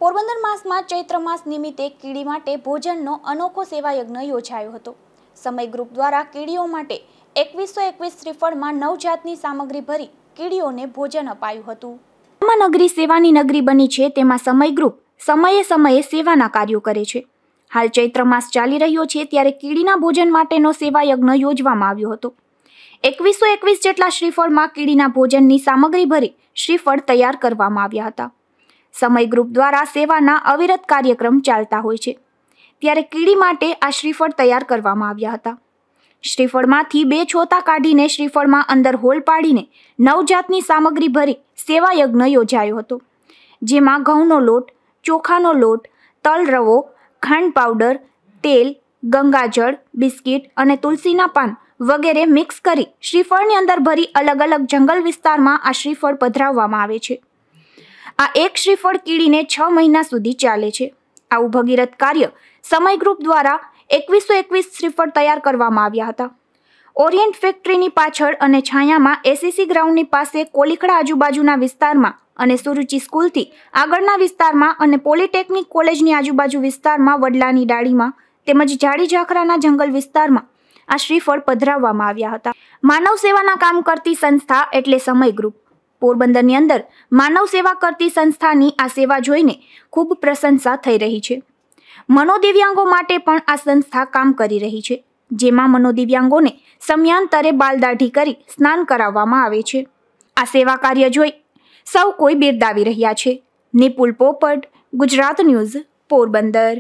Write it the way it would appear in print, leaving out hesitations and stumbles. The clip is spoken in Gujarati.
પોરબંદર માસમાં ચૈત્ર માસ નિમિત્તે કીડી માટે ભોજનનો અનોખો સેવાયજ્ઞ યોજાયો હતો। સમય ગ્રુપ દ્વારા કીડીઓ માટે 2121 શ્રીફળમાં 9 જાતની સામગ્રી ભરી કીડીઓને ભોજન અપાયું હતું। નગરી સેવાની નગરી બની છે, તેમાં સમય ગ્રુપ સમયે સમયે સેવાના કાર્યો કરે છે। હાલ ચૈત્ર માસ ચાલી રહ્યો છે, ત્યારે કીડીના ભોજન માટેનો સેવાયજ્ઞ યોજવામાં આવ્યો હતો। 2121 જેટલા શ્રીફળમાં કીડીના ભોજનની સામગ્રી ભરી શ્રીફળ તૈયાર કરવામાં આવ્યા હતા। સમય ગ્રુપ દ્વારા સેવાના અવિરત કાર્યક્રમ ચાલતા હોય છે, ત્યારે કીડી માટે આ શ્રીફળ તૈયાર કરવામાં આવ્યા હતા। શ્રીફળમાંથી 2 છોતા કાઢીને શ્રીફળમાં અંદર હોલ પાડીને 9 જાતની સામગ્રી ભરી સેવાયજ્ઞ યોજાયો હતો, જેમાં ઘઉંનો લોટ, ચોખાનો લોટ, તલ રવો, ખાંડ પાવડર, તેલ, ગંગાજળ, બિસ્કિટ અને તુલસીના પાન વગેરે મિક્સ કરી શ્રીફળની અંદર ભરી અલગ અલગ જંગલ વિસ્તારમાં આ શ્રીફળ પધરાવવામાં આવે છે। આ એક શ્રીફળ કીડીને 6 મહિના સુધી ચાલે છે। આવું ભગીરથ કાર્ય સમય ગ્રુપ દ્વારા 2121 શ્રીફળ તૈયાર કરવામાં આવ્યા હતા। ઓરિયન્ટ ફેક્ટરીની પાછળ અને છાયામાં એસએસસી ગ્રાઉન્ડની પાસે, કોલીખડા આજુબાજુના વિસ્તારમાં અને સુરુચિ સ્કૂલથી આગળના વિસ્તારમાં અને પોલિટેકનિક કોલેજની આજુબાજુ વિસ્તારમાં વડલાની ડાળીમાં તેમજ જાડી ઝાખરાના જંગલ વિસ્તારમાં આ શ્રીફળ પધરાવવામાં આવ્યા હતા। માનવ સેવાના કામ કરતી સંસ્થા એટલે સમય ગ્રુપ। પોરબંદરની અંદર માનવ સેવા કરતી સંસ્થાની આ સેવા જોઈને ખૂબ પ્રશંસા થઈ રહી છે। મનોદિવ્યાંગો માટે પણ આ સંસ્થા કામ કરી રહી છે, જેમાં મનોદિવ્યાંગોને સમયાંતરે બાલદાઢી કરી સ્નાન કરાવવામાં આવે છે। આ સેવા કાર્ય જોઈ સૌ કોઈ બિરદાવી રહ્યા છે। નિપુલ પોપટ, ગુજરાત ન્યૂઝ, પોરબંદર।